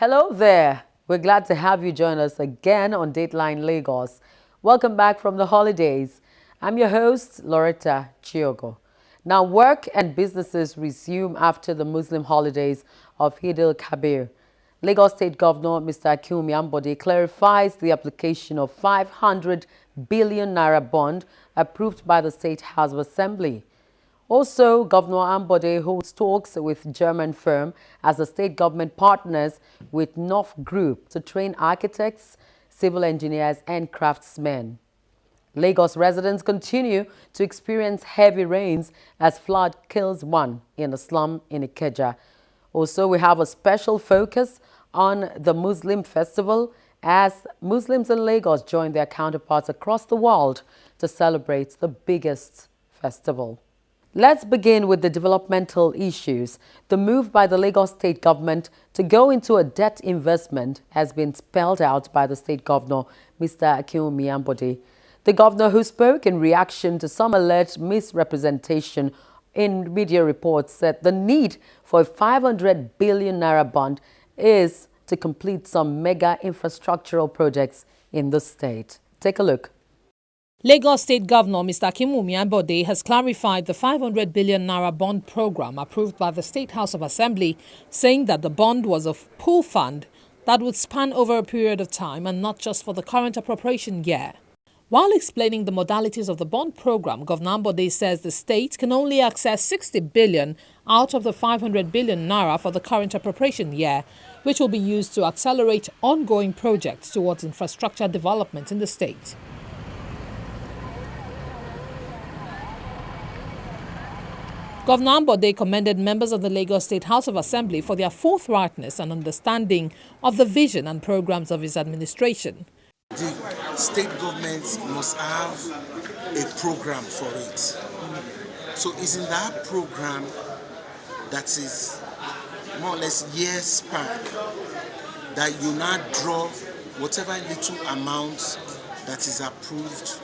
Hello there. We're glad to have you join us again on Dateline Lagos. Welcome back from the holidays. I'm your host, Loretta Chiogo. Now, work and businesses resume after the Muslim holidays of Eid al-Kabir. Lagos State Governor Mr. Akinwumi Ambode clarifies the application of 500 billion naira bond approved by the State House of Assembly. Also, Governor Ambode holds talks with German firm as the state government partners with North Group to train architects, civil engineers and craftsmen. Lagos residents continue to experience heavy rains as flood kills one in a slum in Ikeja. Also, we have a special focus on the Muslim festival as Muslims in Lagos join their counterparts across the world to celebrate the biggest festival. Let's begin with the developmental issues. The move by the Lagos state government to go into a debt investment has been spelled out by the state governor, Mr. Akinwumi Ambode. The governor, who spoke in reaction to some alleged misrepresentation in media reports, said the need for a 500 billion naira bond is to complete some mega infrastructural projects in the state. Take a look. Lagos State Governor Mr. Akinwumi Ambode has clarified the 500 billion naira bond program approved by the State House of Assembly, saying that the bond was a pool fund that would span over a period of time and not just for the current appropriation year. While explaining the modalities of the bond program, Governor Ambode says the state can only access 60 billion out of the 500 billion naira for the current appropriation year, which will be used to accelerate ongoing projects towards infrastructure development in the state. Governor Ambode commended members of the Lagos State House of Assembly for their forthrightness and understanding of the vision and programs of his administration. The state government must have a program for it. So it's in that program that is more or less year span that you now draw whatever little amount that is approved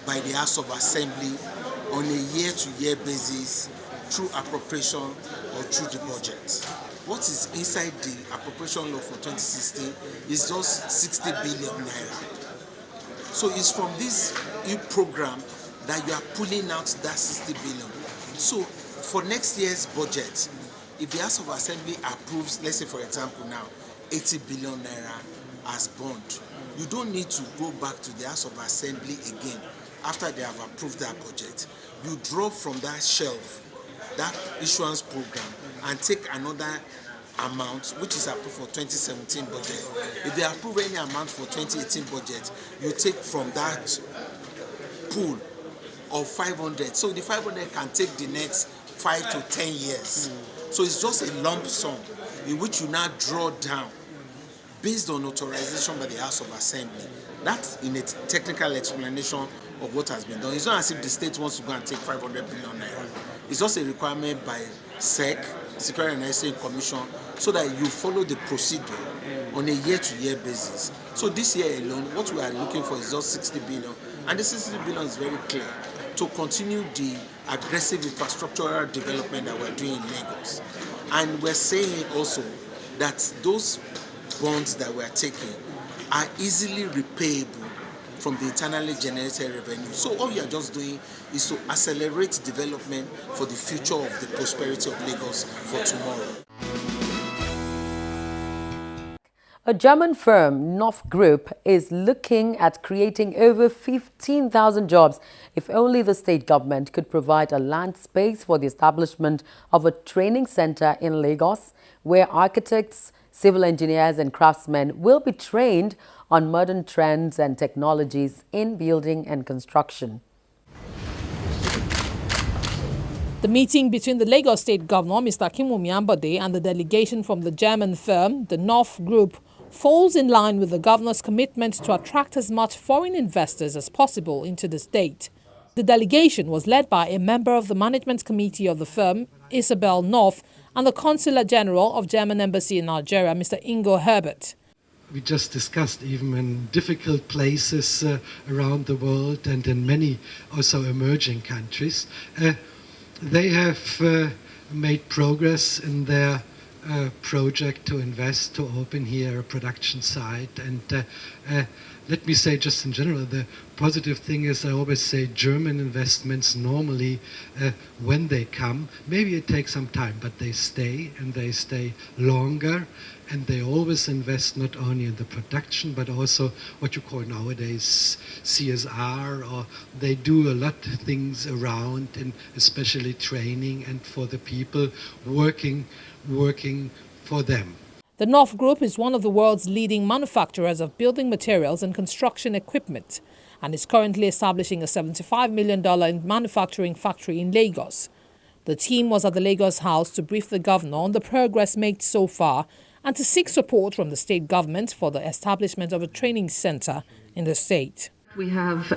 by the House of Assembly on a year-to-year basis through appropriation or through the budget. What is inside the appropriation law for 2016 is just 60 billion naira. So it's from this program that you are pulling out that 60 billion. So for next year's budget, if the House of Assembly approves, let's say for example now, 80 billion naira as bond, you don't need to go back to the House of Assembly again after they have approved that budget. You draw from that shelf, that issuance program, and take another amount which is approved for 2017 budget. If they approve any amount for 2018 budget, you take from that pool of 500. So the 500 can take the next 5 to 10 years. So it's just a lump sum in which you now draw down based on authorization by the House of Assembly. That's in a technical explanation of what has been done. It's not as if the state wants to go and take 500 billion naira. It's just a requirement by SEC, Security and Exchange Commission, so that you follow the procedure on a year-to-year basis. So this year alone, what we are looking for is just 60 billion. And the 60 billion is very clear to continue the aggressive infrastructural development that we're doing in Lagos. And we're saying also that those bonds that we're taking are easily repayable from the internally generated revenue. So all you are just doing is to accelerate development for the future of the prosperity of Lagos for tomorrow. A German firm, North Group, is looking at creating over 15,000 jobs if only the state government could provide a land space for the establishment of a training center in Lagos where architects, civil engineers and craftsmen will be trained on modern trends and technologies in building and construction. The meeting between the Lagos State Governor, Mr. Akinwumi Ambode, and the delegation from the German firm, the North Group, falls in line with the governor's commitment to attract as much foreign investors as possible into the state. The delegation was led by a member of the management committee of the firm, Isabel North, and the Consular General of German Embassy in Nigeria, Mr. Ingo Herbert. We just discussed even in difficult places around the world and in many also emerging countries, they have made progress in their project to invest, to open here a production site. And let me say, just in general, the positive thing is I always say German investments normally, when they come, maybe it takes some time, but they stay, and they stay longer. And they always invest not only in the production, but also what you call nowadays CSR, or they do a lot of things around, and especially training and for the people working for them. The North Group is one of the world's leading manufacturers of building materials and construction equipment and is currently establishing a $75 million manufacturing factory in Lagos. The team was at the Lagos House to brief the governor on the progress made so far and to seek support from the state government for the establishment of a training center in the state. We have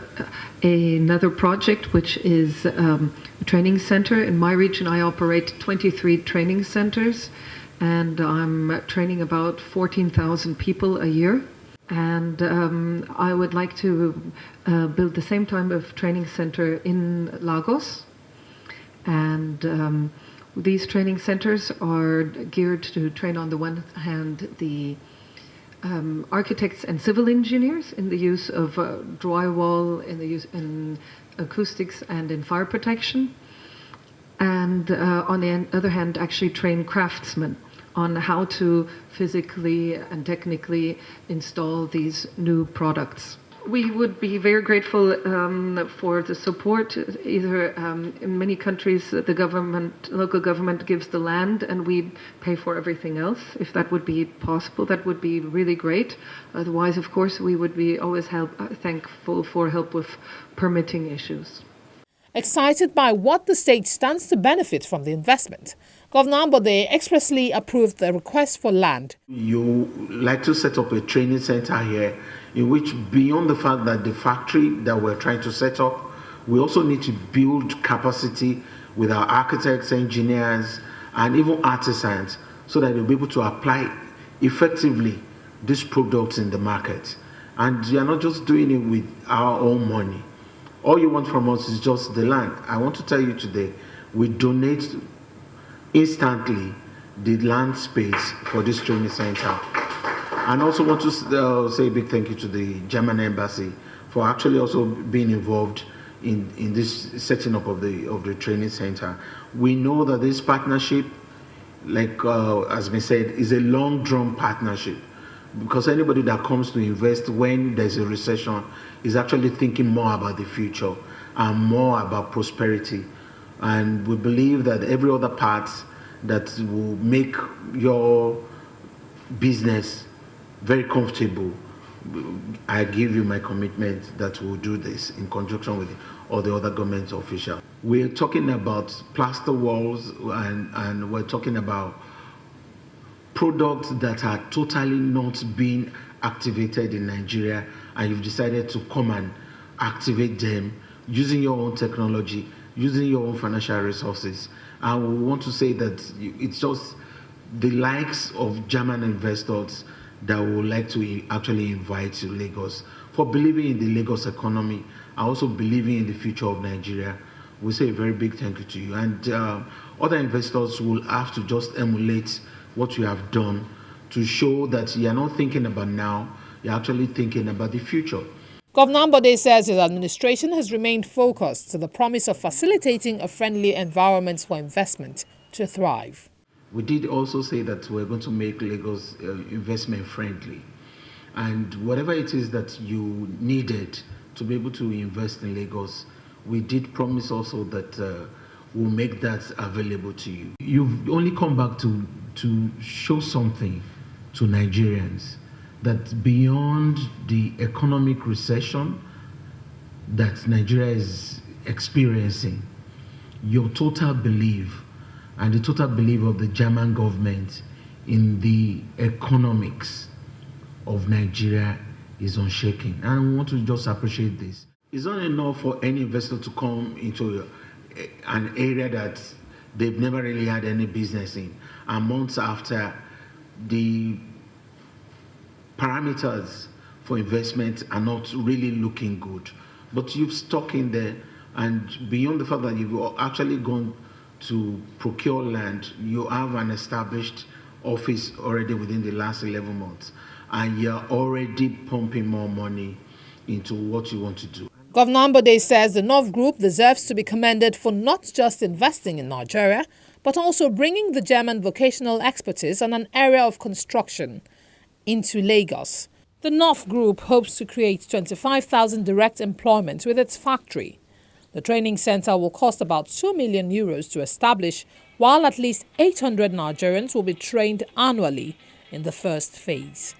another project, which is a training center. In my region, I operate 23 training centers, and I'm training about 14,000 people a year. And I would like to build the same type of training center in Lagos. And these training centers are geared to train, on the one hand, the architects and civil engineers in the use of drywall, in the use in acoustics and in fire protection, and on the other hand, actually train craftsmen on how to physically and technically install these new products. We would be very grateful for the support. Either in many countries, the government, local government gives the land and we pay for everything else. If that would be possible, that would be really great. Otherwise, of course, we would be always thankful for help with permitting issues. Excited by what the state stands to benefit from the investment, Governor Ambode expressly approved the request for land. You like to set up a training center here in which, beyond the fact that the factory that we're trying to set up, we also need to build capacity with our architects, engineers, and even artisans so that they'll be able to apply effectively these products in the market. And you're not just doing it with our own money. All you want from us is just the land. I want to tell you today, we donate instantly the land space for this training center. And also want to say a big thank you to the German embassy for actually also being involved in this setting up of the training center. We know that this partnership, like has been said, is a long-drawn partnership, because anybody that comes to invest when there's a recession is actually thinking more about the future and more about prosperity. And we believe that every other part that will make your business very comfortable, I give you my commitment that we'll do this in conjunction with all the other government officials. We're talking about plaster walls, and we're talking about products that are totally not being activated in Nigeria, and you've decided to come and activate them using your own technology, using your own financial resources. And we want to say that it's just the likes of German investors that we would like to actually invite to Lagos for believing in the Lagos economy and also believing in the future of Nigeria. We say a very big thank you to you. And other investors will have to just emulate what you have done to show that you're not thinking about now, you're actually thinking about the future. Governor Ambode says his administration has remained focused to the promise of facilitating a friendly environment for investment to thrive. We did also say that we're going to make Lagos investment friendly. And whatever it is that you needed to be able to invest in Lagos, we did promise also that we'll make that available to you. You've only come back to show something to Nigerians, that beyond the economic recession that Nigeria is experiencing, your total belief and the total belief of the German government in the economics of Nigeria is unshaken. And we want to just appreciate this. It's not enough for any investor to come into an area that they've never really had any business in, and months after, the parameters for investment are not really looking good. But you've stuck in there, and beyond the fact that you've actually gone to procure land, you have an established office already within the last 11 months, and you're already pumping more money into what you want to do. Governor Ambode says the North Group deserves to be commended for not just investing in Nigeria, but also bringing the German vocational expertise on an area of construction into Lagos. The North Group hopes to create 25,000 direct employment with its factory. The training center will cost about 2 million euros to establish, while at least 800 Nigerians will be trained annually in the first phase.